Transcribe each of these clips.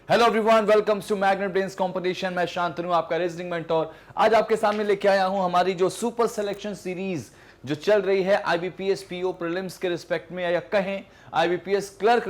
Hello everyone, welcome to magnet brains competition. मैं शांतनु, आपका reasoning mentor. आज आपके सामने लेके आया हूं हमारी जो सुपर सिलेक्शन सीरीज जो चल रही है आईबीपीएस पीओ प्रीलिम्स के रिस्पेक्ट में, या कहें आईबीपीएस क्लर्क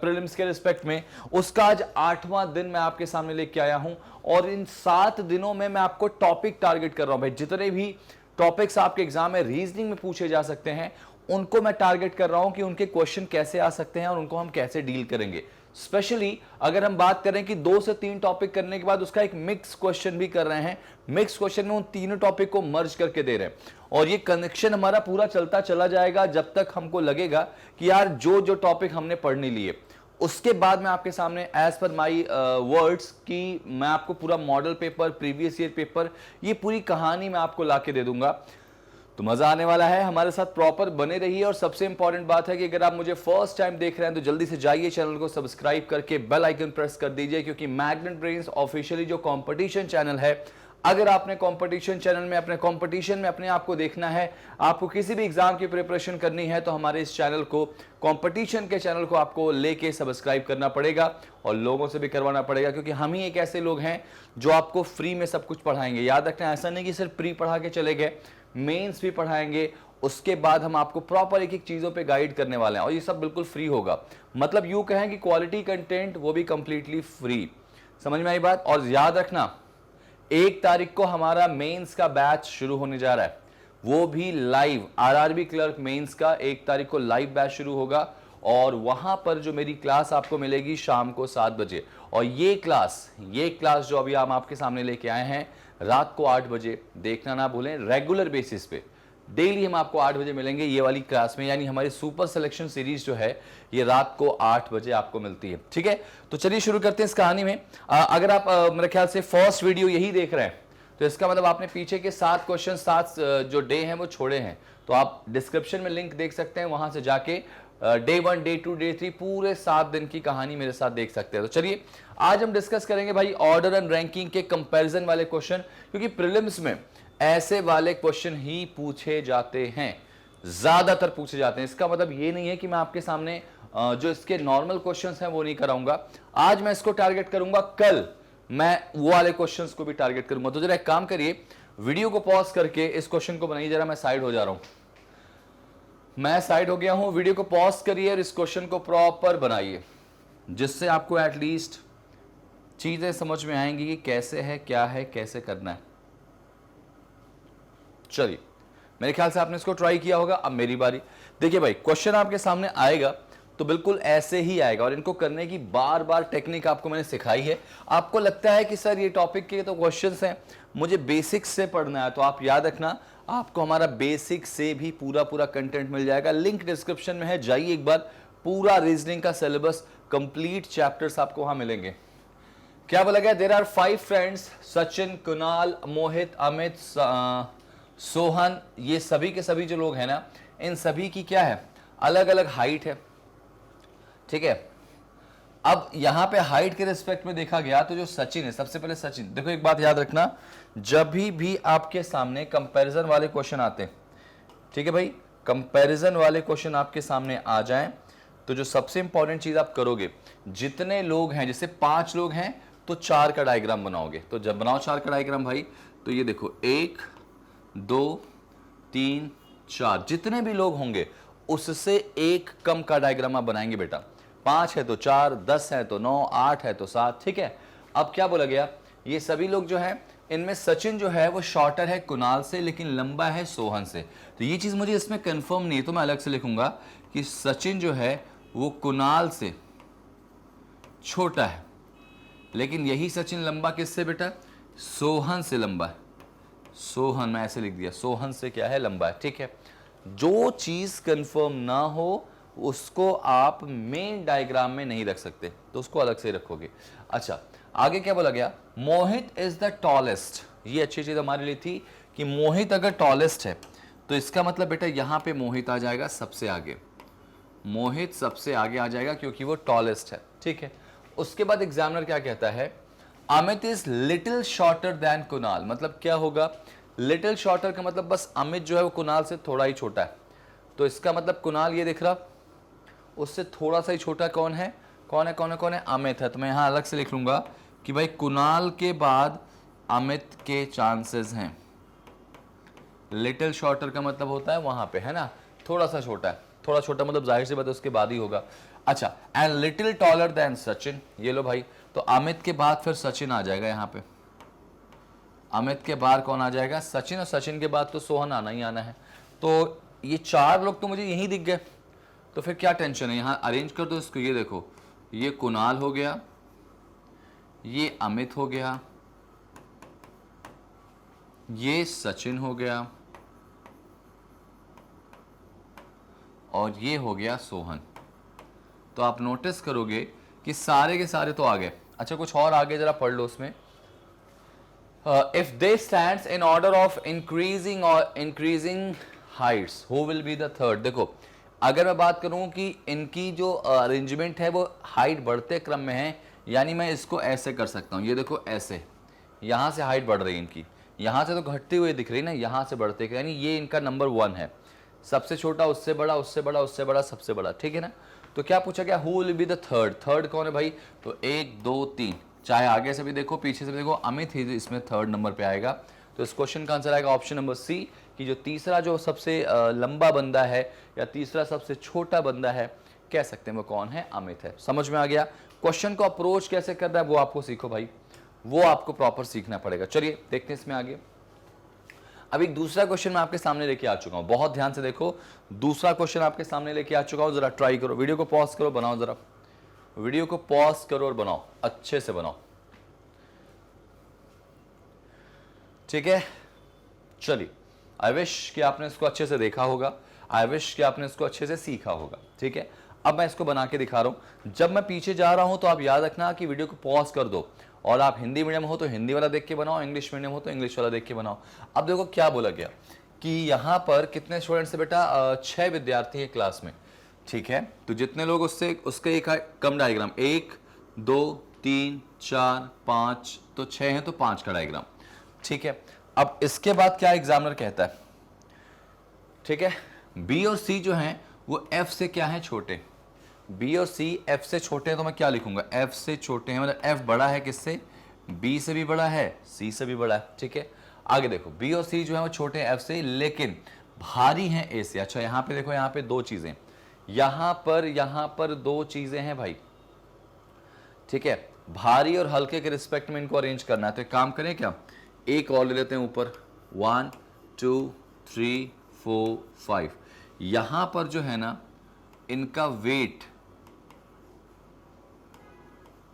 प्रीलिम्स के रिस्पेक्ट में। उसका आज 8वां दिन मैं आपके सामने लेके आया हूं और इन 7 दिनों में मैं आपको टॉपिक टारगेट कर रहा हूं। भाई, जितने भी टॉपिक्स आपके एग्जाम में रीजनिंग में पूछे जा सकते हैं उनको मैं टारगेट कर रहा हूं कि उनके क्वेश्चन कैसे आ सकते हैं और उनको हम कैसे डील करेंगे। स्पेशली अगर हम बात करें कि 2 से 3 टॉपिक करने के बाद उसका एक मिक्स क्वेश्चन भी कर रहे हैं, मिक्स क्वेश्चन में उन तीनों टॉपिक को मर्ज करके दे रहे हैं और ये कनेक्शन हमारा पूरा चलता चला जाएगा जब तक हमको लगेगा कि यार जो जो टॉपिक हमने पढ़ने लिए। उसके बाद मैं आपके सामने एज पर माई वर्ड्स कि मैं आपको पूरा model paper, previous year paper, ये पूरी कहानी मैं आपको लाके दे दूंगा। तो मजा आने वाला है, हमारे साथ प्रॉपर बने रहिए। और सबसे इंपॉर्टेंट बात है कि अगर आप मुझे फर्स्ट टाइम देख रहे हैं तो जल्दी से जाइए, चैनल को सब्सक्राइब करके बेल आइकन प्रेस कर दीजिए, क्योंकि मैग्नेट ब्रेन्स ऑफिशियली जो कंपटीशन चैनल है, अगर आपने कंपटीशन चैनल में अपने कंपटीशन में अपने आप को देखना है, आपको किसी भी एग्जाम की प्रिपरेशन करनी है, तो हमारे इस चैनल को, कंपटीशन के चैनल को आपको लेके सब्सक्राइब करना पड़ेगा और लोगों से भी करवाना पड़ेगा, क्योंकि हम ही एक ऐसे लोग हैं जो आपको फ्री में सब कुछ पढ़ाएंगे। याद रखना, ऐसा नहीं कि सिर्फ प्री पढ़ा के चले गए, मेंस भी पढ़ाएंगे। उसके बाद हम आपको प्रॉपर एक एक चीजों पे गाइड करने वाले हैं और ये सब बिल्कुल फ्री होगा। मतलब यूं कहें कि क्वालिटी कंटेंट, वो भी कंप्लीटली फ्री। समझ में आई बात? और याद रखना, 1 तारीख को हमारा मेंस का बैच शुरू होने जा रहा है, वो भी लाइव। आरआरबी क्लर्क मेंस का 1 तारीख को लाइव बैच शुरू होगा और वहां पर जो मेरी क्लास आपको मिलेगी शाम को 7 बजे। और ये क्लास जो अभी हम आपके सामने लेके आए हैं, रात को 8 बजे। देखना ना भूलें, रेगुलर बेसिस पे डेली हम आपको 8 बजे मिलेंगे ये वाली क्लास में। यानी हमारी सुपर सिलेक्शन सीरीज जो है ये रात को 8 बजे आपको मिलती है। ठीक है, तो चलिए शुरू करते हैं इस कहानी में। अगर आप मेरे ख्याल से फर्स्ट वीडियो यही देख रहे हैं तो इसका मतलब आपने पीछे के 7 क्वेश्चन, 7 जो डे हैं वो छोड़े हैं। तो आप डिस्क्रिप्शन में लिंक देख सकते हैं, वहां से जाके डे 1, डे 2, डे 3 पूरे 7 दिन की कहानी मेरे साथ देख सकते हैं। तो चलिए आज हम डिस्कस करेंगे भाई ऑर्डर एंड रैंकिंग के कंपैरिजन वाले क्वेश्चन, क्योंकि प्रीलिम्स में ऐसे वाले क्वेश्चन ही पूछे जाते हैं, ज्यादातर पूछे जाते हैं। इसका मतलब ये नहीं है कि मैं आपके सामने जो इसके नॉर्मल क्वेश्चंस हैं वो नहीं कराऊंगा। आज मैं इसको टारगेट करूंगा, कल मैं वो वाले क्वेश्चंस को भी टारगेट करूंगा। तो जरा एक काम करिए, वीडियो को पॉज करके इस क्वेश्चन को बनाइए। जरा मैं साइड हो जा रहा हूं, मैं साइड हो गया हूं। वीडियो को पॉज करिए और इस क्वेश्चन को प्रॉपर बनाइए, जिससे आपको एटलीस्ट चीजें समझ में आएंगी कि कैसे है, क्या है, कैसे करना है। चलिए, मेरे ख्याल से आपने इसको ट्राई किया होगा। अब मेरी बारी। देखिए भाई, क्वेश्चन आपके सामने आएगा तो बिल्कुल ऐसे ही आएगा और इनको करने की बार बार टेक्निक आपको मैंने सिखाई है। आपको लगता है कि सर ये टॉपिक के तो क्वेश्चंस हैं, मुझे बेसिक्स से पढ़ना है, तो आप याद रखना, आपको हमारा बेसिक से भी पूरा पूरा कंटेंट मिल जाएगा। लिंक डिस्क्रिप्शन में है, जाइए एक बार। पूरा रीजनिंग का सिलेबस, कंप्लीट चैप्टर्स आपको वहां मिलेंगे। क्या बोला गया? There are 5 friends, Sachin, Kunal, Mohit, Amit, Sohan. ये सभी के सभी जो लोग हैं ना, इन सभी की क्या है, अलग अलग हाइट है। ठीक है, अब यहां पे हाइट के रिस्पेक्ट में देखा गया तो जो सचिन है, सबसे पहले सचिन। देखो एक बात याद रखना, जब भी आपके सामने कंपैरिजन वाले क्वेश्चन आते हैं, ठीक है भाई, कंपैरिजन वाले क्वेश्चन आपके सामने आ जाएं तो जो सबसे इंपॉर्टेंट चीज आप करोगे, जितने लोग हैं, जैसे 5 लोग हैं तो 4 का डायग्राम बनाओगे। तो जब बनाओ 4 का डायग्राम भाई, तो ये देखो 1, 2, 3, 4, जितने भी लोग होंगे उससे एक कम का डायग्राम आप बनाएंगे बेटा। 5 है तो 4, 10 है तो 9, 8 है तो 7। ठीक है, अब क्या बोला गया, ये सभी लोग जो है, इनमें सचिन जो है वो शॉर्टर है कुणाल से, लेकिन लंबा है सोहन से। तो ये चीज मुझे इसमें कंफर्म नहीं है, तो मैं अलग से लिखूंगा कि सचिन जो है वो कुणाल से छोटा है, लेकिन यही सचिन लंबा किससे बेटा, सोहन से लंबा है। सोहन, मैं ऐसे लिख दिया, सोहन से क्या है, लंबा है। ठीक है, जो चीज कंफर्म ना हो उसको आप मेन डायग्राम में नहीं रख सकते, तो उसको अलग से रखोगे। अच्छा, आगे क्या बोला गया, मोहित इज द टॉलेस्ट। ये अच्छी चीज हमारे लिए थी कि मोहित अगर टॉलेस्ट है तो इसका मतलब बेटा यहां पे मोहित आ जाएगा सबसे आगे, मोहित सबसे आगे आ जाएगा क्योंकि वो टॉलेस्ट है। ठीक है, उसके बाद एग्जामिनर क्या कहता है, Amit is little shorter than Kunal. मतलब क्या होगा, लिटिल शॉर्टर का मतलब बस अमित जो है वो कुणाल से थोड़ा ही छोटा है। तो इसका मतलब कुणाल, ये दिख रहा, उससे थोड़ा सा ही छोटा कौन है, कौन है कौन है कौन है, अमित है। तो मैं यहां अलग से लिख लूंगा कि भाई कुणाल के बाद अमित के चांसेस हैं। लिटिल शॉर्टर का मतलब होता है वहां पे, है ना, थोड़ा सा छोटा है, थोड़ा छोटा मतलब जाहिर सी बात है उसके बाद ही होगा। अच्छा, and little taller than Sachin, ये लो भाई, तो अमित के बाद फिर सचिन आ जाएगा यहाँ पे। अमित के बाद कौन आ जाएगा, सचिन, और सचिन के बाद तो सोहन आना ही आना है। तो ये चार लोग तो मुझे यहीं दिख गए, तो फिर क्या टेंशन है, यहाँ अरेंज कर दो इसको। ये देखो, ये कुणाल हो गया, ये अमित हो गया, ये सचिन हो गया, और ये हो गया सोहन। तो आप नोटिस करोगे कि सारे के सारे तो आ गए। अच्छा, कुछ और आगे जरा पढ़ लो उसमें। If they stands in order of increasing और increasing heights, who will be the third. देखो, अगर मैं बात करूं कि इनकी जो अरेंजमेंट है वो हाइट बढ़ते क्रम में है, यानी मैं इसको ऐसे कर सकता हूं, ये देखो ऐसे, यहां से हाइट बढ़ रही है इनकी, यहां से तो घटती हुई दिख रही ना, यहां से बढ़ते, यानी ये इनका नंबर 1 है, सबसे छोटा उससे बड़ा, उससे बड़ा, उससे बड़ा, सबसे बड़ा, ठीक है ना। तो क्या पूछा गया, who will be the third. Third कौन है भाई, तो 1 2 3, चाहे आगे से भी देखो पीछे से भी देखो, अमित ही इसमें थर्ड नंबर पे आएगा। तो इस क्वेश्चन का आंसर आएगा ऑप्शन नंबर सी, कि जो तीसरा जो सबसे लंबा बंदा है या तीसरा सबसे छोटा बंदा है, कह सकते हैं वो कौन है, अमित है। समझ में आ गया। क्वेश्चन को अप्रोच कैसे करना है वो आपको सीखो भाई, वो आपको प्रॉपर सीखना पड़ेगा। चलिए देखते हैं इसमें आगे। अब एक दूसरा क्वेश्चन मैं आपके सामने लेके आ चुका हूं, बहुत ध्यान से देखो, दूसरा क्वेश्चन आपके सामने लेके आ चुका हूं, जरा ट्राई करो, वीडियो को पॉज करो, बनाओ, जरा वीडियो को पॉज करो और बनाओ, अच्छे से बनाओ, ठीक है। चलिए, आई विश कि आपने इसको अच्छे से देखा होगा, आई विश कि आपने इसको अच्छे से सीखा होगा, ठीक है। अब मैं इसको बना के दिखा रहा हूं, जब मैं पीछे जा रहा हूं तो आप याद रखना कि वीडियो को पॉज कर दो, और आप हिंदी मीडियम हो तो हिंदी वाला देख के बनाओ, इंग्लिश मीडियम हो तो इंग्लिश वाला देख के बनाओ। अब देखो क्या बोला गया कि यहाँ पर कितने स्टूडेंट्स है बेटा, 6 विद्यार्थी है क्लास में, ठीक है। तो जितने लोग उससे उसके एक कम डायग्राम, 1 2 3 4 5, तो 6 हैं तो 5 का डायग्राम, ठीक है। अब इसके बाद क्या एग्जामिनर कहता है, ठीक है, बी और सी जो हैं वो एफ से क्या है, छोटे, बी और सी एफ से छोटे हैं, तो मैं क्या लिखूंगा, एफ से छोटे हैं, मतलब एफ बड़ा है किससे, बी से भी बड़ा है, सी से भी बड़ा है, ठीक है। आगे देखो, बी और सी जो है वो छोटे हैं एफ से, लेकिन भारी हैं ए से। अच्छा, यहां पे देखो, यहां पे दो चीजें, यहां पर दो चीजें हैं भाई, ठीक है। भारी और हल्के के रिस्पेक्ट में इनको अरेंज करना है, तो एक काम करें क्या, एक और ले लेते हैं ऊपर, 1 2 3 4 5, यहां पर जो है ना इनका वेट,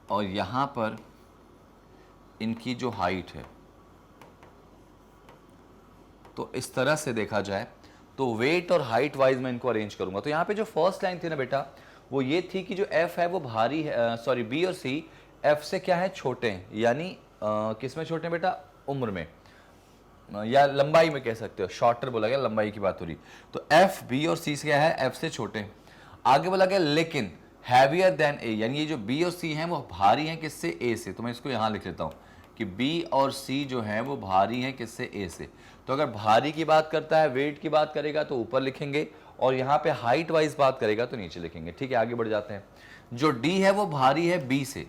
और यहां पर इनकी जो हाइट है, तो इस तरह से देखा जाए तो वेट और हाइट वाइज मैं इनको अरेंज करूंगा। तो यहां पे जो फर्स्ट लाइन थी ना बेटा, वो ये थी कि जो एफ है वो भारी है, सॉरी बी और सी एफ से क्या है, छोटे हैं, यानी किस में छोटे हैं बेटा, उम्र में या लंबाई में कह सकते हो, शॉर्टर बोला गया, लंबाई की बात हो रही। तो एफ बी और सी से क्या है, एफ से छोटे हैं। आगे बोला गया लेकिन हैवियर देन ए, यानी ये जो बी और सी हैं वो भारी हैं किससे, ए से। तो मैं इसको यहां लिख लेता हूं कि बी और सी जो हैं वो भारी हैं किससे, ए से। तो अगर भारी की बात करता है, वेट की बात करेगा तो ऊपर लिखेंगे, और यहाँ पे हाइट वाइज बात करेगा तो नीचे लिखेंगे, ठीक है। आगे बढ़ जाते हैं। जो डी है वो भारी है बी से,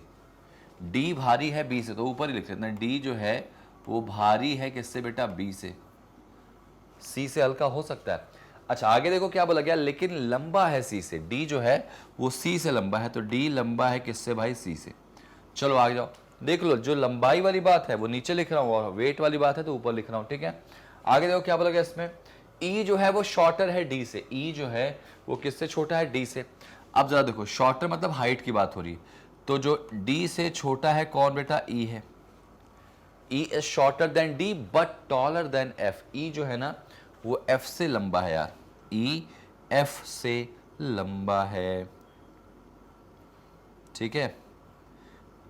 डी भारी है बी से, तो ऊपर ही लिख लेते हैं, डी जो है वो भारी है किससे बेटा, बी से, सी से हल्का हो सकता है। अच्छा, आगे देखो क्या बोला गया, लेकिन लंबा है सी से, डी जो है वो सी से लंबा है, तो डी लंबा है किससे भाई, सी से। चलो आगे जाओ, देख लो, जो लंबाई वाली बात है वो नीचे लिख रहा हूं, और वेट वाली बात है तो ऊपर लिख रहा हूं, ठीक है। आगे देखो क्या बोला गया इसमें, ई जो है वो शॉर्टर है डी से, ई जो है वो किससे छोटा है, डी से। अब जरा देखो, शॉर्टर मतलब हाइट की बात हो रही है, तो जो डी से छोटा है कौन बेटा, ई है। E is shorter than D but taller than F, E जो है ना वो एफ से लंबा है यार, ई एफ से लंबा है, ठीक है।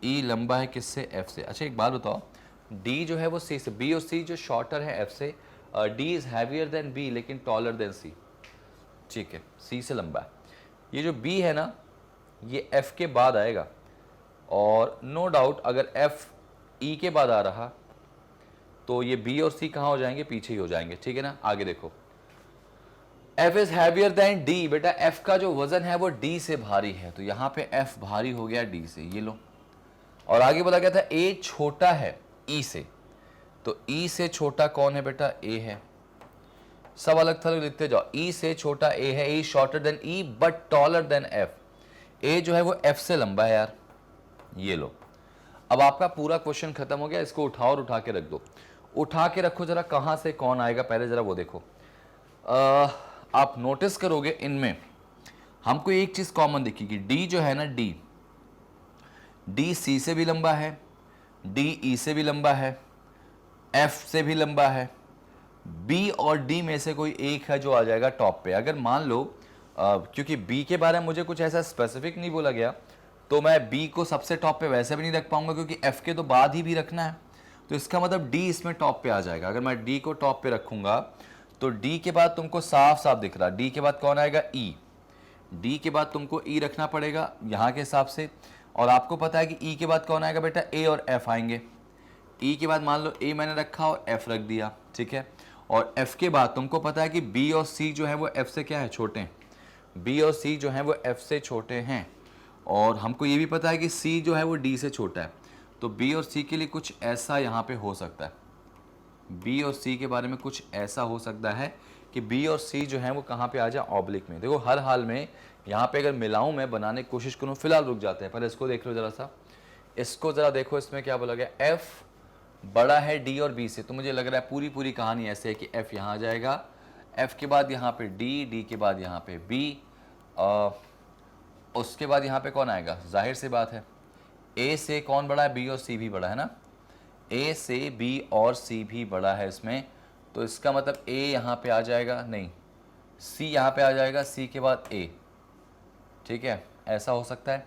ई लंबा है किससे, एफ से। अच्छा एक बात बताओ, डी जो है वो सी से, बी और सी जो शॉर्टर है एफ से, D is heavier than B लेकिन टॉलर देन सी, ठीक है, सी से लंबा है। ये जो बी है ना ये एफ के बाद आएगा, और नो डाउट अगर एफ ई के बाद आ रहा तो ये बी और सी कहाँ हो जाएंगे, पीछे ही हो जाएंगे, ठीक है ना। आगे देखो, F is heavier then D। बेटा F का जो वजन है वो D से भारी है, तो यहां पे F भारी हो गया D से, ये लो। और आगे बोला गया था A छोटा है E से, तो E से छोटा कौन है बेटा? A है। सब अलग थलग लिखते जाओ। E से छोटा A है, A shorter than E but taller then F। A जो है वो F से लंबा है यार, ये लो। अब आपका पूरा क्वेश्चन खत्म हो गया, इसको उठाओ और उठा के रख दो। उठा के रखो जरा, कहां से कौन आएगा पहले जरा वो देखो। आप नोटिस करोगे इनमें हमको एक चीज कॉमन दिखेगी, D जो है ना, D C से भी लंबा है, D E से भी लंबा है, F से भी लंबा है। B और D में से कोई एक है जो आ जाएगा टॉप पे। अगर मान लो क्योंकि B के बारे में मुझे कुछ ऐसा स्पेसिफिक नहीं बोला गया, तो मैं B को सबसे टॉप पे वैसे भी नहीं रख पाऊंगा, क्योंकि F के तो बाद ही भी रखना है। तो इसका मतलब D इसमें टॉप पे आ जाएगा। अगर मैं D को टॉप पे रखूंगा तो D के बाद तुमको साफ साफ दिख रहा, D के बाद कौन आएगा? E। D के बाद तुमको E रखना पड़ेगा यहाँ के हिसाब से, और आपको पता है कि E के बाद कौन आएगा बेटा? A और F आएंगे। E के बाद मान लो A मैंने रखा और F रख दिया, ठीक है। और F के बाद तुमको पता है कि B और C जो है वो F से क्या है? छोटे हैं। B और C जो है वो F से छोटे हैं, और हमको ये भी पता है कि C जो है वो D से छोटा है। तो B और C के लिए कुछ ऐसा यहाँ पे हो सकता है, B और C के बारे में कुछ ऐसा हो सकता है कि B और C जो है वो कहाँ पे आ जाए? ऑब्लिक में। देखो हर हाल में यहाँ पे अगर मिलाऊं मैं, बनाने की कोशिश करूँ, फिलहाल रुक जाते हैं। पहले इसको देख लो जरा सा, इसको जरा देखो, इसमें क्या बोला गया? F बड़ा है D और B से, तो मुझे लग रहा है पूरी पूरी कहानी ऐसे है कि F यहाँ आ जाएगा, F के बाद यहाँ पे D के बाद यहाँ पे B, उसके बाद यहाँ पे कौन आएगा? जाहिर सी बात है A से कौन बड़ा है? B और C भी बड़ा है ना, A से B और C भी बड़ा है इसमें, तो इसका मतलब A यहाँ पे आ जाएगा, नहीं C यहाँ पे आ जाएगा, C के बाद A, ठीक है। ऐसा हो सकता है।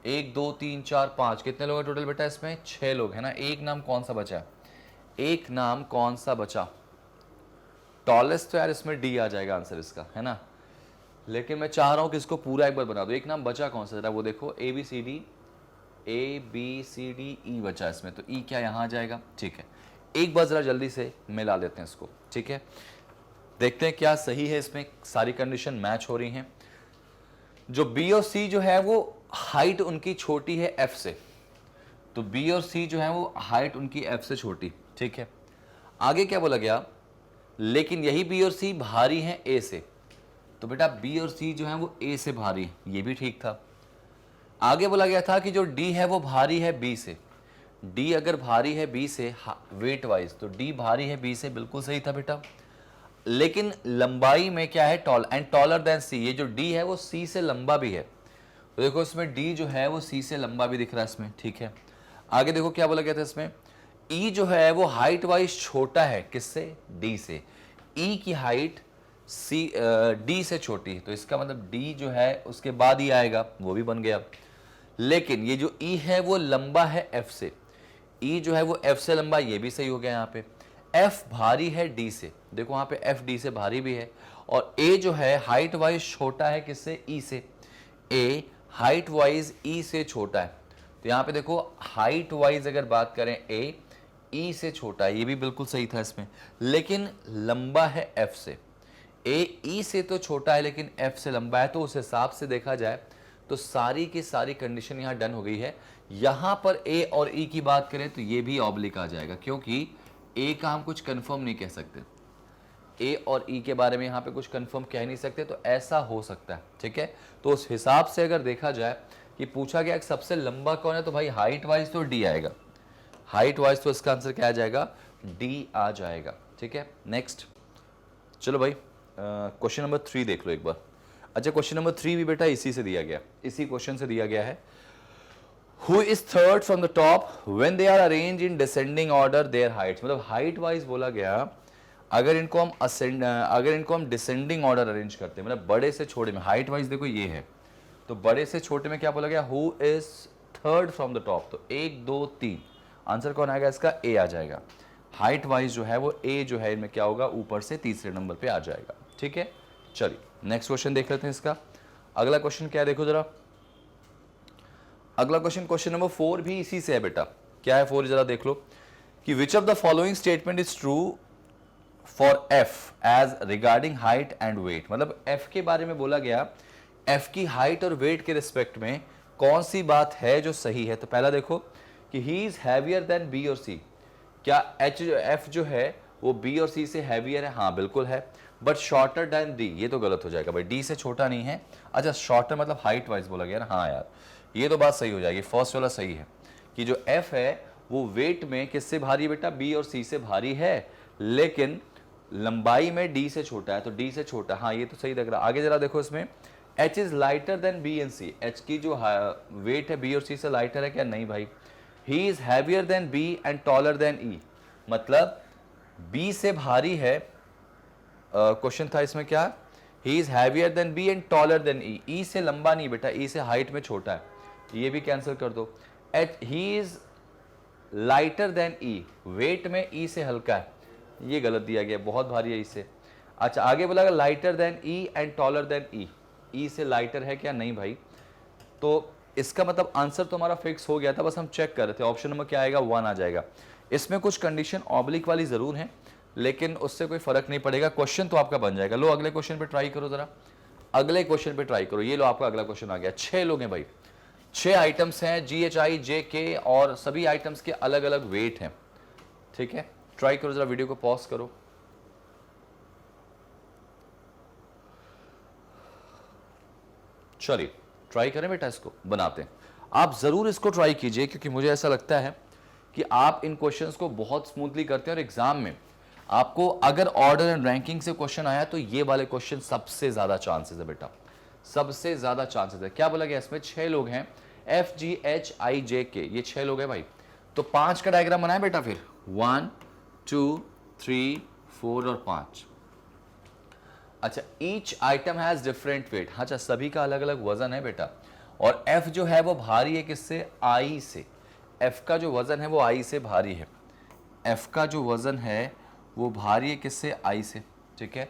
1 2 3 4 5 कितने लोग हैं टोटल बेटा? इसमें 6 लोग हैं ना। एक नाम कौन सा बचा? एक नाम कौन सा बचा? टॉलेस्ट, तो यार इसमें D आ जाएगा आंसर इसका, है ना। लेकिन मैं चाह रहा हूँ कि इसको पूरा एक बार बना दो। एक नाम बचा कौन सा? जरा वो देखो, A B C D E बचा इसमें, तो E क्या यहाँ आ जाएगा? ठीक है, एक बार जरा जल्दी से मिला लेते हैं इसको, ठीक है। देखते हैं क्या सही है, इसमें सारी कंडीशन मैच हो रही हैं। जो B और C जो है वो हाइट उनकी छोटी है F से, तो B और C जो है वो हाइट उनकी F से छोटी, ठीक है। आगे क्या बोला गया? लेकिन यही B और C भारी हैं A से, तो बेटा B और C जो है वो A से भारी है, ये भी ठीक था। आगे बोला गया था कि जो D है वो भारी है B से। D अगर भारी है B से वेट वाइज, तो D भारी है B से, बिल्कुल सही था बेटा। लेकिन लंबाई में क्या है? Tall and taller then C। ये जो D है वो C से लंबा भी है, तो देखो इसमें D जो है वो C से लंबा भी दिख रहा है इसमें, ठीक है। आगे देखो क्या बोला गया था इसमें, E जो है वो हाइट वाइज छोटा है, किससे? D से। E की हाइट D से छोटी, तो इसका मतलब D जो है उसके बाद ही आएगा, वो भी बन गया। लेकिन ये जो E है वो लंबा है F से, E जो है वो F से लंबा, ये भी सही हो गया। यहाँ पे F भारी है D से, देखो वहाँ पे F D से भारी भी है, और A जो है हाइट वाइज छोटा है, किससे? E से। A हाइट वाइज E से छोटा है, तो यहाँ पे देखो हाइट वाइज अगर बात करें A E से छोटा है, ये भी बिल्कुल सही था इसमें। लेकिन लंबा है F से, A E से तो छोटा है लेकिन F से लंबा है, तो उस हिसाब से देखा जाए तो सारी की सारी कंडीशन यहाँ डन हो गई है। यहाँ पर A और E की बात करें तो ये भी ऑब्लिक आ जाएगा, क्योंकि A का हम कुछ कंफर्म नहीं कह सकते, A और E के बारे में यहाँ पे कुछ कंफर्म कह नहीं सकते, तो ऐसा हो सकता है, ठीक है। तो उस हिसाब से अगर देखा जाए कि पूछा गया कि सबसे लंबा कौन है, तो भाई हाइट वाइज तो D आएगा, हाइट वाइज तो इसका आंसर क्या आ जाएगा? D आ जाएगा, ठीक है। नेक्स्ट चलो भाई, क्वेश्चन नंबर 3 देख लो एक बार। अच्छा, क्वेश्चन नंबर 3 भी बेटा इसी से दिया गया, इसी क्वेश्चन से दिया गया है। Who is third from the top when they are arranged in descending order their heights? मतलब हाइट वाइज बोला गया, अगर इनको हम डिसेंडिंग ऑर्डर अरेंज करते हैं, मतलब बड़े से छोटे में, हाइट वाइज देखो ये है, तो बड़े से छोटे में क्या बोला गया? Who is third from the top, तो 1 2 3, आंसर कौन आएगा इसका? ए आ जाएगा। हाइट वाइज जो है वो ए जो है इनमें क्या होगा? ऊपर से तीसरे नंबर पे आ जाएगा, ठीक है। चलिए नेक्स्ट क्वेश्चन देख लेते हैं इसका। अगला क्वेश्चन क्या है देखो जरा, अगला क्वेश्चन, क्वेश्चन नंबर 4 भी इसी से है बेटा। क्या है 4 जरा देख लो कि which of the following statement is true for F as regarding height and weight, मतलब एफ के बारे में बोला गया, एफ की हाइट और वेट के रिस्पेक्ट में कौन सी बात है जो सही है। तो पहला देखो कि he is heavier than B और सी, क्या एच एफ जो है वो बी और सी से हैवियर है? हाँ बिल्कुल है। बट शॉर्टर देन डी, ये तो गलत हो जाएगा भाई, डी से छोटा नहीं है। अच्छा शॉर्टर मतलब हाइट वाइज बोला गया ना, हाँ यार ये तो बात सही हो जाएगी, फर्स्ट वाला सही है कि जो एफ है वो वेट में किससे भारी है बेटा? बी और सी से भारी है, लेकिन लंबाई में डी से छोटा है, तो डी से छोटा, हाँ ये तो सही लग रहा। आगे जरा देखो इसमें, H is lighter than B and C, H की जो वेट है बी और सी से लाइटर है क्या? नहीं भाई। He is heavier than B and taller than E, मतलब बी से भारी है, क्वेश्चन था इसमें क्या, he is heavier than B and taller than E, E से लंबा नहीं बेटा, ई से हाइट में छोटा है, ये भी कैंसिल कर दो। H he is lighter than E, weight में ई से हल्का है, ये गलत दिया गया, बहुत भारी है ई से। अच्छा आगे बोला lighter than E and taller than E, E से लाइटर है क्या? नहीं भाई। तो इसका मतलब आंसर तो हमारा फिक्स हो गया था, बस हम चेक कर रहे थे, ऑप्शन नंबर क्या आएगा? 1 आ जाएगा। इसमें कुछ कंडीशन ऑब्लिक वाली जरूर है, लेकिन उससे कोई फर्क नहीं पड़ेगा, क्वेश्चन तो आपका बन जाएगा। लो अगले क्वेश्चन पे ट्राई करो जरा, अगले क्वेश्चन पे ट्राई करो। ये लो आपका अगला क्वेश्चन आ गया। 6 लोग हैं भाई, 6 आइटम्स हैं, GHI JK, और सभी आइटम्स के अलग अलग वेट हैं, ठीक है। ट्राई करो जरा, वीडियो को पॉज करो। चलिए ट्राई करें बेटा, इसको बनाते हैं। आप जरूर इसको ट्राई कीजिए, क्योंकि मुझे ऐसा लगता है कि आप इन क्वेश्चंस को बहुत स्मूथली करते हैं, और एग्जाम में आपको अगर ऑर्डर एंड रैंकिंग से क्वेश्चन आया तो ये वाले क्वेश्चन सबसे ज्यादा चांसेस है बेटा, सबसे ज्यादा चांसेस है। क्या बोला गया इसमें? 6 लोग हैं, FGHI JK, ये 6 लोग हैं भाई। तो 5 का डायग्राम बनाए बेटा, फिर 1 2 3 4 और 5। अच्छा each item has different weight, अच्छा सभी का अलग अलग वजन है बेटा, और F जो है वो भारी है किससे? I से। F का जो वजन है वो I से भारी है, F का जो वजन है वो भारी है किससे? I से, ठीक है।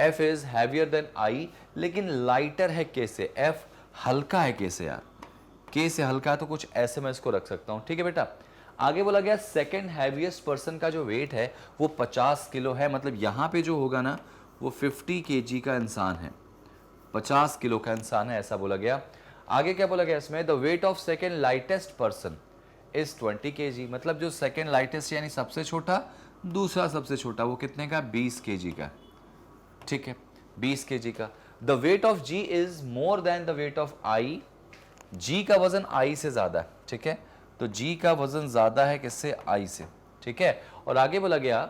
F is heavier then I, लेकिन लाइटर है K से, F हल्का है K से यार, K से हल्का है, तो कुछ ऐसे मैं इसको रख सकता हूं, ठीक है बेटा। आगे बोला गया सेकंड हैवीएस्ट पर्सन का जो वेट है वो 50 किलो है, मतलब यहां पे जो होगा ना वो 50 kg का इंसान है, 50 किलो का इंसान है, ऐसा बोला गया। आगे क्या बोला गया इसमें? The weight of second lightest person is 20 kg, मतलब जो सेकंड लाइटेस्ट यानी सबसे छोटा, दूसरा सबसे छोटा, वो कितने का? 20 kg का, ठीक है, 20 kg का। The weight of G is more than the weight of I, G का वजन I से ज्यादा है, ठीक है, तो G का वजन ज्यादा है किससे? I से, ठीक है। और आगे बोला गया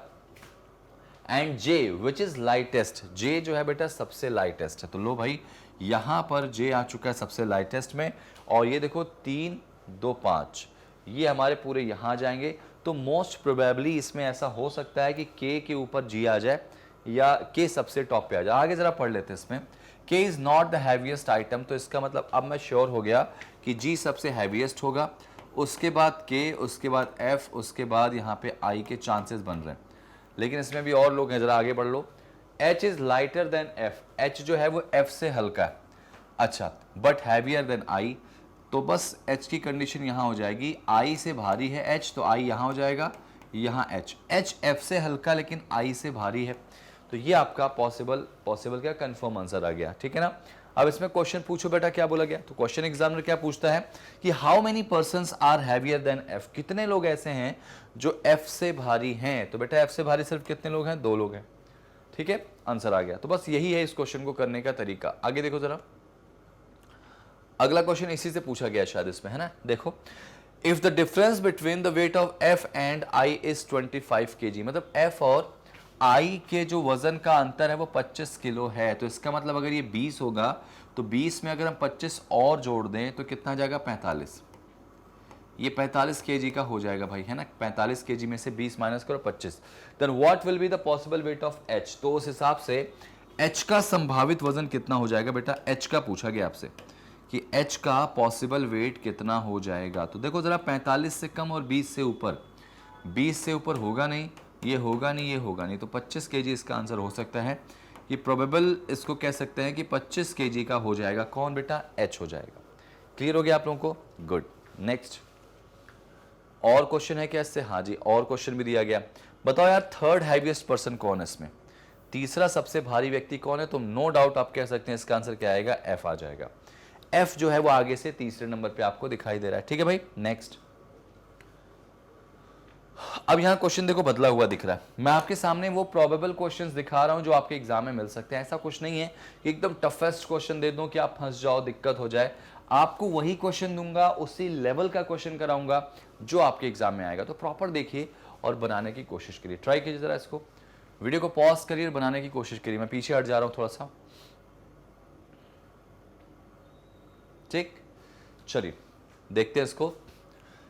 and J which is lightest, J जो है बेटा सबसे लाइटेस्ट है, तो लो भाई यहां पर J आ चुका है सबसे लाइटेस्ट में, और ये देखो 3 2 5, ये हमारे पूरे यहां जाएंगे, तो मोस्ट प्रोबेबली इसमें ऐसा हो सकता है कि K के ऊपर G आ जाए, या K सबसे टॉप पे आ जाए। आगे जरा पढ़ लेते हैं इसमें, K is not the heaviest item, तो इसका मतलब अब मैं श्योर हो गया कि G सबसे हैवीएस्ट होगा, उसके बाद K, उसके बाद F, उसके बाद यहाँ पे I के चांसेस बन रहे हैं, लेकिन इसमें भी और लोग हैं, जरा आगे बढ़ लो। H is lighter then F, H जो है वो F से हल्का है, अच्छा, बट हैवियर देन I, तो बस H की कंडीशन यहाँ हो जाएगी, I से भारी है H, तो I यहाँ हो जाएगा, यहाँ H F से हल्का लेकिन I से भारी है, तो ये आपका पॉसिबल क्या कंफर्म आंसर आ गया, ठीक है ना। अब इसमें क्वेश्चन पूछो बेटा, क्या बोला गया? तो क्वेश्चन एग्जामिनर क्या पूछता है कि how many persons are heavier than F, कितने लोग ऐसे हैं जो F से भारी हैं? तो बेटा F से भारी सिर्फ कितने लोग हैं? 2 लोग हैं, ठीक है, आंसर आ गया। तो बस यही है इस क्वेश्चन को करने का तरीका। आगे देखो जरा, अगला क्वेश्चन इसी से पूछा गया शायद इसमें, है ना। देखो, if the difference between the weight of F and I is 25 kg, मतलब F और I के जो वजन का अंतर है वो 25 किलो है, तो इसका मतलब अगर ये 20 होगा तो 20 में अगर हम 25 और जोड़ दें तो कितना जाएगा? 45, ये 45 kg का हो जाएगा भाई, है ना। 45 kg में से 20 माइनस करो 25, then what will be the possible weight of H, तो उस हिसाब से H का संभावित वजन कितना हो जाएगा बेटा? H का पूछा गया आपसे कि H का पॉसिबल वेट कितना हो जाएगा, तो देखो जरा 45 से कम और 20 से ऊपर, 20 से ऊपर होगा नहीं, ये होगा नहीं, ये होगा नहीं, तो 25 kg इसका आंसर हो सकता है। ये प्रोबेबल इसको कह सकते हैं कि 25 kg का हो जाएगा, कौन बेटा? H हो जाएगा। क्लियर हो गया आप लोगों को? गुड। नेक्स्ट और क्वेश्चन है क्या इससे? हाँ जी, और क्वेश्चन भी दिया गया। बताओ यार थर्ड हैवीएस्ट पर्सन कौन है इसमें, तीसरा सबसे भारी व्यक्ति कौन है, तो नो डाउट आप कह सकते हैं इसका आंसर क्या आएगा, एफ आ जाएगा। एफ जो है वो आगे से तीसरे नंबर पे आपको दिखाई दे रहा है। ठीक है भाई, नेक्स्ट। अब यहां क्वेश्चन देखो बदला हुआ दिख रहा है। मैं आपके सामने वो प्रोबेबल क्वेश्चंस दिखा रहा हूं जो आपके एग्जाम में मिल सकते हैं। ऐसा कुछ नहीं है कि एकदम टफेस्ट क्वेश्चन दे दूं कि आप फंस जाओ, दिक्कत हो जाए। आपको वही क्वेश्चन दूंगा, उसी लेवल का क्वेश्चन कराऊंगा जो आपके एग्जाम में आएगा। तो प्रॉपर देखिए और बनाने की कोशिश करिए, ट्राई कीजिए जरा इसको, वीडियो को पॉज करिए और बनाने की कोशिश करिए। मैं पीछे हट जा रहा हूं थोड़ा सा, ठीक। चलिए देखते हैं इसको।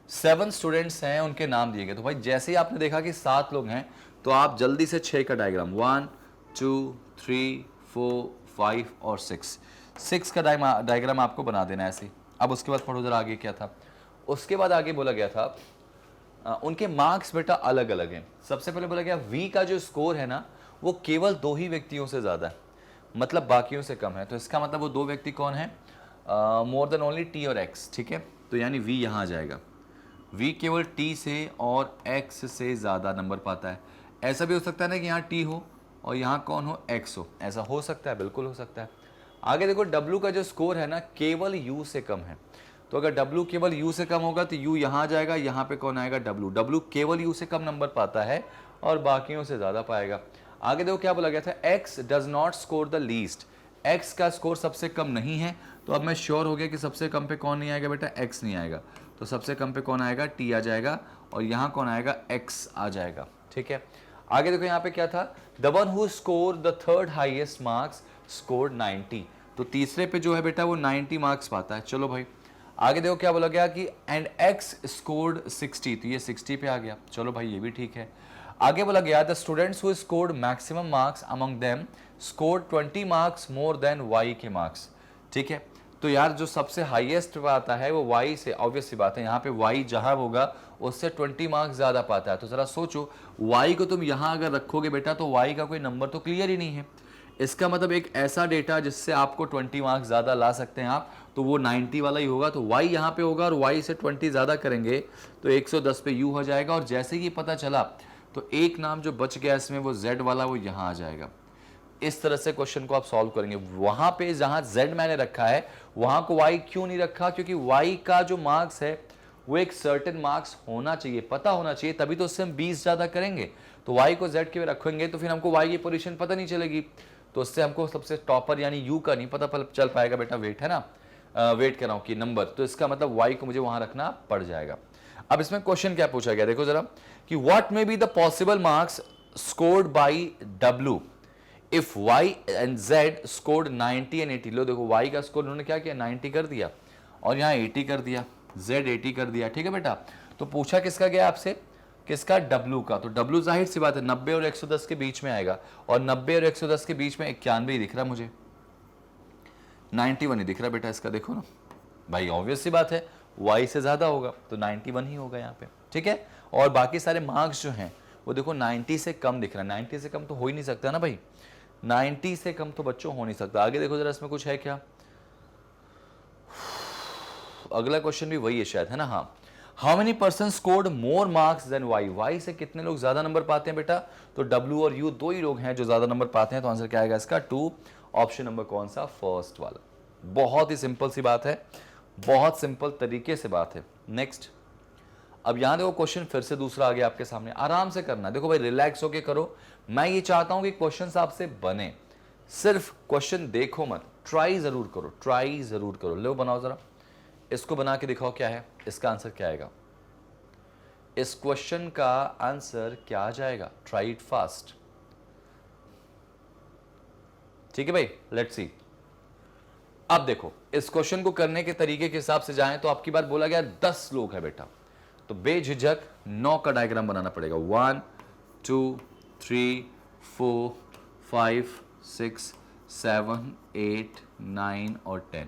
7 स्टूडेंट्स हैं, उनके नाम दिए गए। तो भाई जैसे ही आपने देखा कि 7 लोग हैं तो आप जल्दी से 6 का डायग्राम, 1 2 3 4 5 और 6 का डायग्राम आपको बना देना है ऐसे। अब उसके बाद पढ़ो जरा आगे क्या था। उसके बाद आगे बोला गया था उनके मार्क्स बेटा अलग अलग हैं। सबसे पहले बोला गया वी का जो स्कोर है ना वो केवल 2 ही व्यक्तियों से ज़्यादा है, मतलब बाकियों से कम है। तो इसका मतलब वो 2 व्यक्ति कौन है, मोर देन ओनली टी और एक्स। ठीक है, तो यानी वी यहाँ आ जाएगा। वी केवल टी से और एक्स से ज़्यादा नंबर पाता है। ऐसा भी हो सकता है ना कि यहाँ टी हो और यहाँ कौन हो, एक्स हो। ऐसा हो सकता है, बिल्कुल हो सकता है। आगे देखो डब्ल्यू का जो स्कोर है ना केवल यू से कम है। तो अगर W केवल U से कम होगा तो U यहाँ आ जाएगा, यहाँ पे कौन आएगा, W केवल U से कम नंबर पाता है और बाकियों से ज़्यादा पाएगा। आगे देखो क्या बोला गया था, X does not score the least. X का स्कोर सबसे कम नहीं है। तो अब मैं श्योर हो गया कि सबसे कम पे कौन नहीं आएगा बेटा, X नहीं आएगा। तो सबसे कम पे कौन आएगा, T आ जाएगा और यहाँ कौन आएगा, X आ जाएगा। ठीक है, आगे देखो यहाँ पे क्या था, the one who score the third highest marks score 90। तो तीसरे पे जो है बेटा वो 90 मार्क्स पाता है। चलो भाई आगे देखो क्या बोला गया कि एंड एक्स स्कोर्ड 60, तो ये 60 पे आ गया। चलो भाई ये भी ठीक है। आगे बोला गया the students who scored maximum marks among them scored 20 marks more than Y के मार्क्स। ठीक है, तो यार जो सबसे हाईएस्ट आता है वो वाई से, ऑब्वियस सी बात है यहाँ पे वाई जहां होगा उससे 20 मार्क्स ज्यादा पाता है। तो जरा सोचो वाई को तुम यहाँ अगर रखोगे बेटा तो वाई का कोई नंबर तो क्लियर ही नहीं है। इसका मतलब एक ऐसा डेटा जिससे आपको 20 मार्क्स ज़्यादा ला सकते हैं आप, तो वो 90 वाला ही होगा। तो y यहाँ पे होगा और y से 20 ज़्यादा करेंगे तो 110 पे u हो जाएगा। और जैसे ही पता चला तो एक नाम जो बच गया इसमें वो z वाला, वो यहाँ आ जाएगा। इस तरह से क्वेश्चन को आप सॉल्व करेंगे। वहाँ पे जहाँ z मैंने रखा है वहाँ को y क्यों नहीं रखा, क्योंकि y का जो मार्क्स है वो एक सर्टेन मार्क्स होना चाहिए, पता होना चाहिए, तभी तो उससे हम 20 ज़्यादा करेंगे। तो y को z के रखेंगे तो फिर हमको y की पोजीशन पता नहीं चलेगी, तो उससे हमको सबसे टॉपर यानी यू का नहीं पता चल पाएगा बेटा। वेट है ना, वेट कर रहा हूँ कि नंबर, तो इसका मतलब वाई को मुझे वहां रखना पड़ जाएगा। अब इसमें क्वेश्चन क्या पूछा गया देखो जरा कि what may be the possible marks scored by W if Y and Z scored 90 and 80। लो देखो वाई का स्कोर उन्होंने क्या किया, 90 कर दिया और यहाँ 80 कर दिया, जेड 80 कर दिया। ठीक है बेटा, तो पूछा किसका गया आपसे, किसका, W का। तो W जाहिर सी बात है 90 और 110 के बीच में आएगा और 90 और 110 के बीच में 91 ही दिख रहा मुझे, 91 ही दिख रहा बेटा इसका। देखो ना भाई ऑब्वियस सी बात है Y से ज्यादा होगा तो 91 ही होगा यहाँ पे। ठीक है, और बाकी सारे मार्क्स जो हैं वो देखो 90 से कम दिख रहा है। 90 से कम तो हो ही नहीं सकता ना भाई, 90 से कम तो बच्चों हो नहीं सकता। आगे देखो जरा इसमें कुछ है क्या, अगला क्वेश्चन भी वही है शायद, है ना। हाँ, how many person scored more marks than Y. Y से कितने लोग ज्यादा नंबर पाते हैं बेटा, तो W और U 2 ही लोग हैं जो ज्यादा नंबर पाते हैं। तो आंसर क्या आएगा इसका, 2। ऑप्शन नंबर कौन सा, फर्स्ट वाला। बहुत ही सिंपल सी बात है, बहुत सिंपल तरीके से बात है। नेक्स्ट, अब यहां देखो क्वेश्चन फिर से दूसरा आ गया आपके सामने, आराम से करना। देखो भाई रिलैक्स होके करो, मैं ये चाहता हूं कि क्वेश्चन आपसे बने, सिर्फ क्वेश्चन देखो मत, ट्राई जरूर करो, ट्राई जरूर करो। लो बनाओ जरा, इसको बना के दिखाओ क्या है, इसका आंसर क्या आएगा, इस क्वेश्चन का आंसर क्या आ जाएगा, ट्राई इट फास्ट। ठीक है भाई, लेट्स सी। अब देखो इस क्वेश्चन को करने के तरीके के हिसाब से जाएं तो आपकी बात बोला गया 10 लोग है बेटा, तो बेझिझक 9 का डायग्राम बनाना पड़ेगा। 1 2 3 4 5 6 7 8 9 और 10।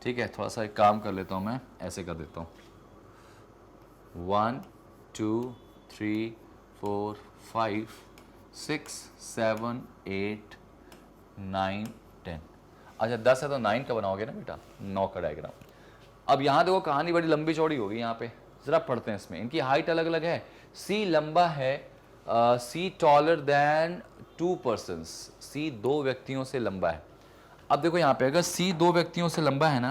ठीक है, थोड़ा सा एक काम कर लेता हूं मैं, ऐसे कर देता हूं, 1 2 3 4 5 6 7 8 9 10। अच्छा 10 है तो 9 का बनाओगे ना बेटा, 9 का डायग्राम। अब यहाँ देखो कहानी बड़ी लंबी चौड़ी होगी, यहाँ पे जरा पढ़ते हैं। इसमें इनकी हाइट अलग अलग है, सी लंबा है सी टॉलर देन 2 पर्सन, सी 2 व्यक्तियों से लंबा है। अब देखो यहाँ पे अगर सी 2 व्यक्तियों से लंबा है ना,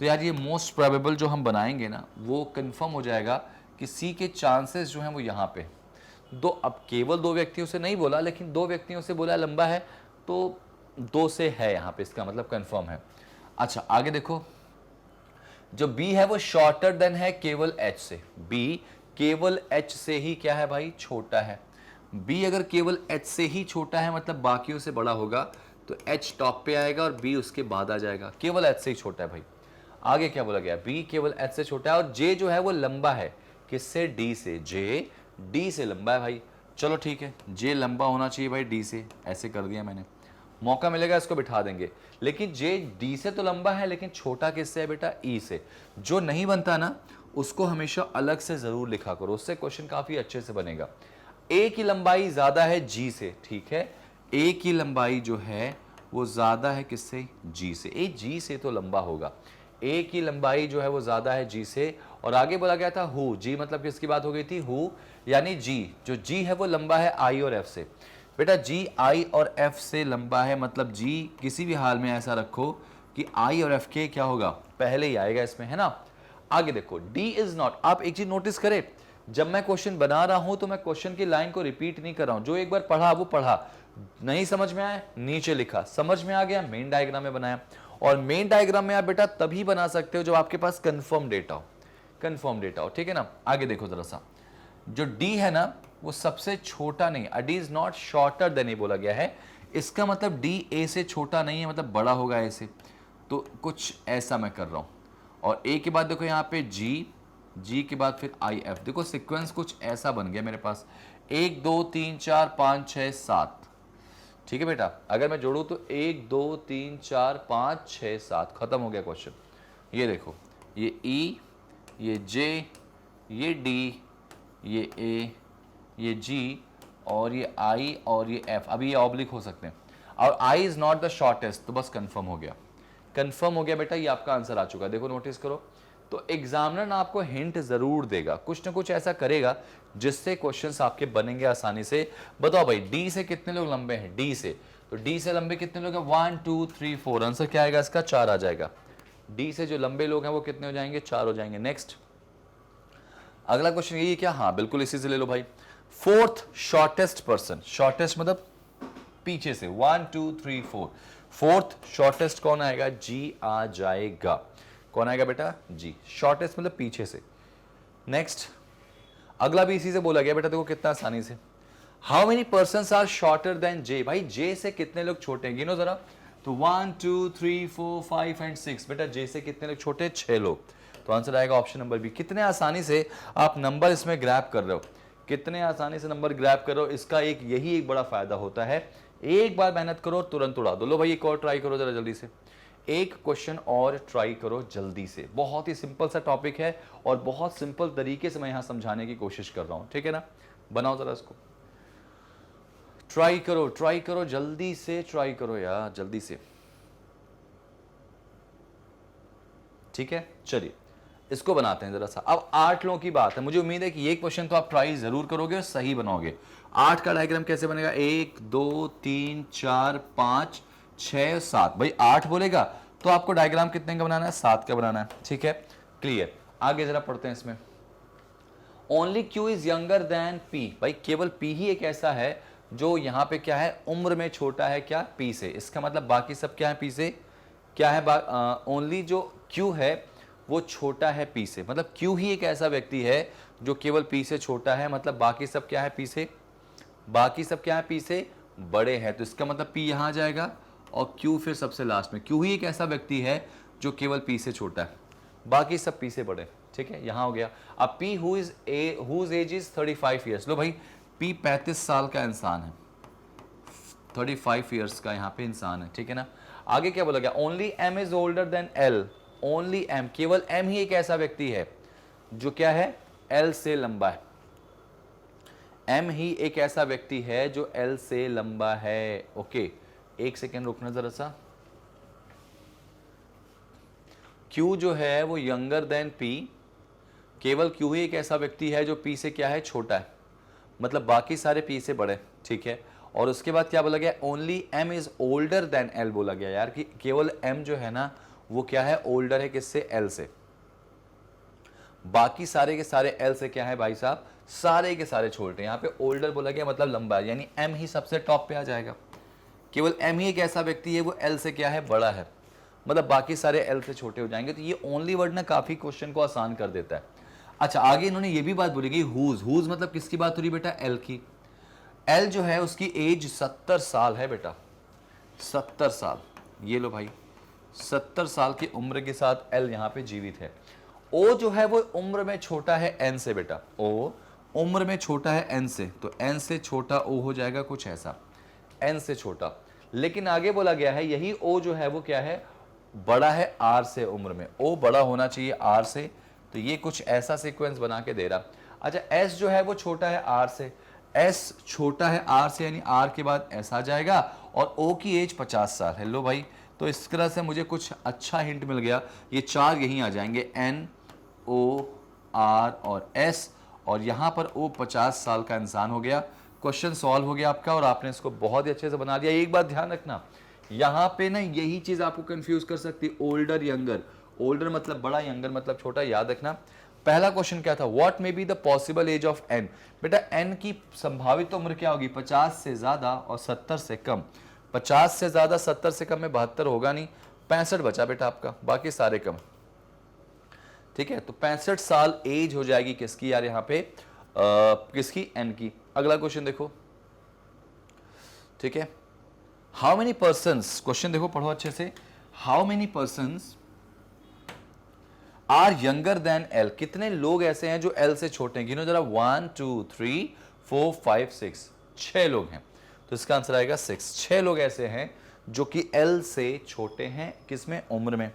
तो यार ये मोस्ट प्रोबेबल जो हम बनाएंगे ना वो कंफर्म हो जाएगा कि सी के चांसेस जो हैं वो यहाँ पे दो। अब केवल 2 व्यक्तियों से नहीं बोला, लेकिन 2 व्यक्तियों से बोला लंबा है, तो 2 से है यहाँ पे, इसका मतलब कंफर्म है। अच्छा आगे देखो, जो बी है वो शॉर्टर देन है केवल एच से। बी केवल एच से ही क्या है भाई, छोटा है। बी अगर केवल एच से ही छोटा है मतलब बाकियों से बड़ा होगा, तो एच टॉप पे आएगा और बी उसके बाद आ जाएगा। केवल एच से ही छोटा है भाई। आगे क्या बोला गया, बी केवल एच से छोटा है और जे जो है वो लंबा है किससे, डी से। जे डी से लंबा है भाई। चलो ठीक है, जे लंबा होना चाहिए भाई डी से, ऐसे कर दिया मैंने। मौका मिलेगा इसको बिठा देंगे, लेकिन जे डी से तो लंबा है, लेकिन छोटा किससे है बेटा, ई से। जो नहीं बनता ना उसको हमेशा अलग से जरूर लिखा करो, उससे क्वेश्चन काफी अच्छे से बनेगा। ए की लंबाई ज्यादा है जी से, ठीक है, ए की लंबाई जो है वो ज्यादा है किससे, जी से। ए जी से तो लंबा होगा, ए की लंबाई जो है वो ज्यादा है जी से। और आगे बोला गया था हु, जी मतलब किसकी बात हो गई थी, हु यानी जी। जो जी है वो लंबा है आई और एफ से। बेटा जी आई और एफ से लंबा है, मतलब जी किसी भी हाल में ऐसा रखो कि आई और एफ के क्या होगा, पहले ही आएगा इसमें, है ना। आगे देखो, डी इज नॉट। आप एक चीज नोटिस करें, जब मैं क्वेश्चन बना रहा हूं तो मैं क्वेश्चन की लाइन को रिपीट नहीं कर रहा हूं। जो एक बार पढ़ा वो पढ़ा, नहीं समझ में आया नीचे लिखा, समझ में आ गया मेन डायग्राम में बनाया। और मेन डायग्राम में आप बेटा तभी बना सकते हो जब आपके पास कंफर्म डेटा हो, कंफर्म डेटा हो, ठीक है ना। आगे देखो जरा सा, जो डी है ना वो सबसे छोटा नहीं, D is not shorter than ये बोला गया है। इसका मतलब डी ए से छोटा नहीं है, मतलब बड़ा होगा ए से। तो कुछ ऐसा मैं कर रहा हूं। और ए के बाद देखो यहाँ पे जी, जी के बाद फिर आई एफ। देखो सीक्वेंस कुछ ऐसा बन गया मेरे पास, 1 2 3 4 5 6 7, ठीक है बेटा। अगर मैं जोड़ू तो 1 2 3 4 5 6 7, खत्म हो गया क्वेश्चन। ये देखो, ये ई, ये जे, ये डी, ये ए, ये जी, और ये आई और ये एफ। अभी ये ऑब्लिक हो सकते हैं, और I is not the shortest, तो बस कंफर्म हो गया, कंफर्म हो गया बेटा। ये आपका आंसर आ चुका है, देखो नोटिस करो। तो एग्जामिनर ना आपको हिंट जरूर देगा, कुछ ना कुछ ऐसा करेगा जिससे क्वेश्चंस आपके बनेंगे आसानी से। बताओ भाई डी से कितने लोग लंबे हैं, डी से, तो डी से लंबे कितने लोग हैं, 1 2 3 4। आंसर क्या आएगा इसका, 4 आ जाएगा। डी से जो लंबे लोग हैं वो कितने हो जाएंगे, 4 हो जाएंगे। नेक्स्ट अगला क्वेश्चन यही है क्या, हाँ बिल्कुल इसी से ले लो भाई। फोर्थ शॉर्टेस्ट पर्सन, शॉर्टेस्ट मतलब पीछे से, 1 2 3 4, फोर्थ शॉर्टेस्ट कौन आएगा, जी आ जाएगा। कौन आएगा बेटा, जी। शॉर्टेस्ट मतलब पीछे से। नेक्स्ट अगला भी इसी से बोला गया बेटा, देखो कितना आसानी से। How many person are shorter than J, भाई जे से कितने लोग छोटे हैं, गिनो जरा। तो 1 2 3 4 5 एंड 6, बेटा जे से कितने लोग छोटे, 6 लोग। तो आंसर आएगा ऑप्शन नंबर बी। कितने आसानी से आप नंबर इसमें ग्रैब कर रहे हो, कितने आसानी से नंबर ग्रैब कर रहे हो। इसका एक यही एक बड़ा फायदा होता है, एक बार मेहनत करो तुरंत उड़ा दो। लो भाई एक और ट्राई करो जरा जल्दी से, एक क्वेश्चन और ट्राई करो जल्दी से। बहुत ही सिंपल सा टॉपिक है और बहुत सिंपल तरीके से मैं यहां समझाने की कोशिश कर रहा हूं, ठीक है ना। बनाओ जरा इसको, ट्राई करो जल्दी से, ट्राई करो यार जल्दी से, ठीक है। चलिए इसको बनाते हैं जरा सा। अब 8 लोगों की बात है, मुझे उम्मीद है कि ये क्वेश्चन तो आप ट्राई जरूर करोगे और सही बनाओगे। 8 का डायग्राम कैसे बनेगा, 1 2 3 4 5 6 7। भाई 8 बोलेगा तो आपको डायग्राम कितने का बनाना है, 7 का बनाना है, ठीक है। क्लियर। आगे जरा पढ़ते हैं इसमें। Only Q is younger than P, भाई केवल पी ही एक ऐसा है जो यहाँ पे क्या है, उम्र में छोटा है क्या, पी से। इसका मतलब बाकी सब क्या है, पी से क्या है, ओनली जो क्यू है वो छोटा है पी से। मतलब क्यू ही एक ऐसा व्यक्ति है जो केवल पी से छोटा है, मतलब बाकी सब क्या है, पी से, बाकी सब क्या है, पी से बड़े हैं। तो इसका मतलब पी यहां आ जाएगा और क्यू फिर सबसे लास्ट में। क्यू ही एक ऐसा व्यक्ति है जो केवल पी से छोटा है, बाकी सब पी से बड़े, ठीक है। यहां हो गया। अब P whose age is 35 years. लो भाई पी 35 साल का इंसान है, 35 ईयर्स का यहाँ पे इंसान है, ठीक है ना। आगे क्या बोला गया, only M is older than L. Only M, केवल एम ही एक ऐसा व्यक्ति है जो क्या है, एल से लंबा है। एम ही एक ऐसा व्यक्ति है जो एल से लंबा है। ओके एक सेकेंड रुकना जरा सा। क्यू जो है वो यंगर देन पी, केवल क्यू ही एक ऐसा व्यक्ति है जो पी से क्या है, छोटा है। मतलब बाकी सारे पी से बड़े, ठीक है। और उसके बाद क्या बोला गया, only M is older than L बोला गया यार, कि केवल एम जो है ना वो क्या है, ओल्डर है किससे, एल से। बाकी सारे के सारे एल से क्या है भाई साहब, सारे के सारे छोटे हैं। यहाँ पे ओल्डर बोला गया मतलब लंबा है, यानी एम ही सबसे टॉप पे आ जाएगा। केवल एम ही एक ऐसा व्यक्ति है वो एल से क्या है, बड़ा है, मतलब बाकी सारे एल से छोटे हो जाएंगे। तो ये ओनली वर्ड ना काफी क्वेश्चन को आसान कर देता है। अच्छा, आगे इन्होंने ये भी बात बोली गई, हुज मतलब किसकी बात हो रही बेटा, एल की। एल जो है उसकी एज 70 साल है बेटा, 70 साल, ये लो भाई, 70 साल की उम्र के साथ एल यहाँ पे जीवित है। ओ जो है वो उम्र में छोटा है एन से बेटा, ओ उम्र में छोटा है एन से, तो एन से छोटा ओ हो जाएगा कुछ ऐसा, एन से छोटा। लेकिन आगे बोला गया है यही ओ जो है वो क्या है, बड़ा है आर से उम्र में, ओ बड़ा होना चाहिए आर से, तो ये कुछ ऐसा सीक्वेंस बना के दे रहा। अच्छा, एस जो है वो छोटा है आर से, एस छोटा है आर से, यानी आर के बाद एस आ जाएगा, और ओ की एज 50 साल है। लो भाई, तो इस तरह से मुझे कुछ अच्छा हिंट मिल गया, ये चार यहीं आ जाएंगे, एन ओ आर और एस, और यहां पर ओ 50 साल का इंसान हो गया। क्वेश्चन सॉल्व हो गया आपका, और आपने इसको बहुत ही अच्छे से बना दिया। एक बात ध्यान रखना, यहां पे ना यही चीज आपको कंफ्यूज कर सकती है, ओल्डर यंगर, ओल्डर मतलब बड़ा, यंगर मतलब छोटा, याद रखना। पहला क्वेश्चन क्या था, what may be the possible age of N, बेटा एन की संभावित उम्र क्या होगी, 50 से ज्यादा और 70 से कम। 50 से ज्यादा 70 से कम में 72 होगा नहीं, 65 बचा बेटा आपका, बाकी सारे कम, ठीक है। तो 65 साल एज हो जाएगी किसकी यार यहाँ पे, किसकी, एन की। अगला क्वेश्चन देखो, ठीक है, हाउ मेनी पर्सन्स, क्वेश्चन देखो पढ़ो अच्छे से, how many persons are younger than L, कितने लोग ऐसे हैं जो एल से छोटे हैं, गिनो जरा, 1 2 3 4 5 6, 6 लोग हैं। तो इसका आंसर आएगा 6, 6 लोग ऐसे हैं जो कि एल से छोटे हैं, किसमें, उम्र में।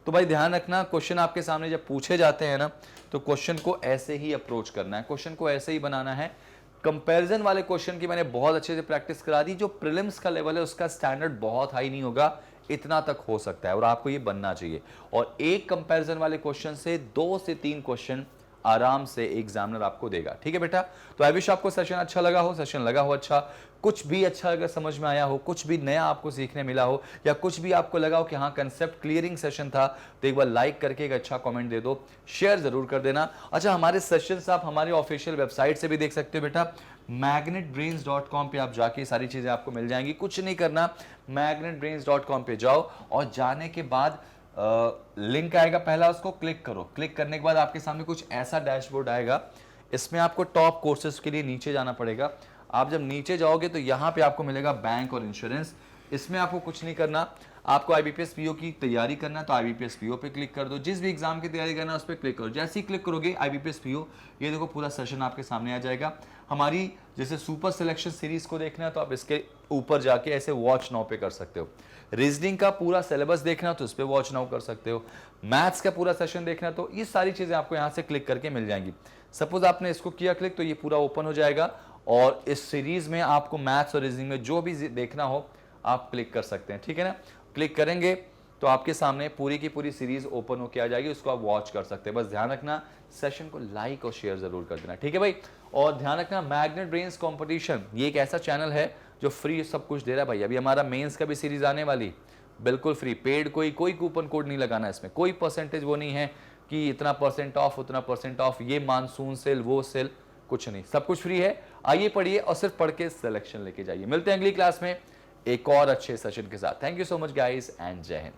तो भाई ध्यान रखना, क्वेश्चन आपके सामने जब पूछे जाते हैं ना, तो क्वेश्चन को ऐसे ही अप्रोच करना है, क्वेश्चन को ऐसे ही बनाना है। कंपैरिजन वाले क्वेश्चन की मैंने बहुत अच्छे से प्रैक्टिस करा दी। जो प्रीलिम्स का लेवल है उसका स्टैंडर्ड बहुत हाई नहीं होगा, इतना तक हो सकता है, और आपको ये बनना चाहिए। और एक कंपैरिजन वाले क्वेश्चन से 2 से 3 क्वेश्चन आराम से एग्जामिनर आपको देगा, ठीक है बेटा। तो आई विश आपको सेशन अच्छा लगा हो, सेशन लगा हो अच्छा, कुछ भी अच्छा अगर समझ में आया हो, कुछ भी नया आपको सीखने मिला हो, या कुछ भी आपको लगा हो कि हाँ कंसेप्ट क्लियरिंग सेशन था, तो एक बार लाइक करके एक अच्छा कमेंट दे दो, शेयर जरूर कर देना। अच्छा, हमारे सेशंस आप हमारे ऑफिशियल वेबसाइट से भी देख सकते हो बेटा, magnetbrains.com पे आप जाके सारी चीजें आपको मिल जाएंगी। कुछ नहीं करना, magnetbrains.com पे जाओ, और जाने के बाद लिंक आएगा पहला, उसको क्लिक करो। क्लिक करने के बाद आपके सामने कुछ ऐसा डैशबोर्ड आएगा, इसमें आपको टॉप कोर्सेज के लिए नीचे जाना पड़ेगा। आप जब नीचे जाओगे तो यहाँ पे आपको मिलेगा बैंक और इंश्योरेंस, इसमें आपको कुछ नहीं करना, आपको आईबीपीएस पीओ की तैयारी करना है तो आईबीपीएस पीओ पे क्लिक कर दो। जिस भी एग्जाम की तैयारी करना है उस पर क्लिक करो। जैसे ही क्लिक करोगे आईबीपीएस पीओ, ये देखो पूरा सेशन आपके सामने आ जाएगा। हमारी जैसे सुपर सिलेक्शन सीरीज को देखना है तो आप इसके ऊपर जाके ऐसे वॉच नाउ पे कर सकते हो। रीजनिंग का पूरा सिलेबस देखना तो इस पर वॉच नाउ कर सकते हो। मैथ्स का पूरा सेशन देखना तो ये सारी चीजें आपको यहाँ से क्लिक करके मिल जाएंगी। सपोज आपने इसको किया क्लिक तो ये पूरा ओपन हो जाएगा, और इस सीरीज में आपको मैथ्स और रीजनिंग में जो भी देखना हो आप क्लिक कर सकते हैं, ठीक है ना। क्लिक करेंगे तो आपके सामने पूरी की पूरी सीरीज ओपन होकर आ जाएगी, उसको आप वॉच कर सकते हैं। बस ध्यान रखना सेशन को लाइक और शेयर जरूर कर देना, ठीक है भाई। और ध्यान रखना मैग्नेट ब्रेन्स कंपटीशन ये एक ऐसा चैनल है जो फ्री सब कुछ दे रहा है भाई। अभी हमारा मेंस का भी सीरीज आने वाली, बिल्कुल फ्री, पेड, कोई कूपन कोड नहीं लगाना इसमें, कोई परसेंटेज वो नहीं है कि इतना % ऑफ उतना % ऑफ, ये मानसून सेल वो सेल, कुछ नहीं, सब कुछ फ्री है। आइए पढ़िए और सिर्फ पढ़ के सिलेक्शन लेके जाइए। मिलते हैं अगली क्लास में एक और अच्छे सेशन के साथ। Thank you so much guys and जय हिंद।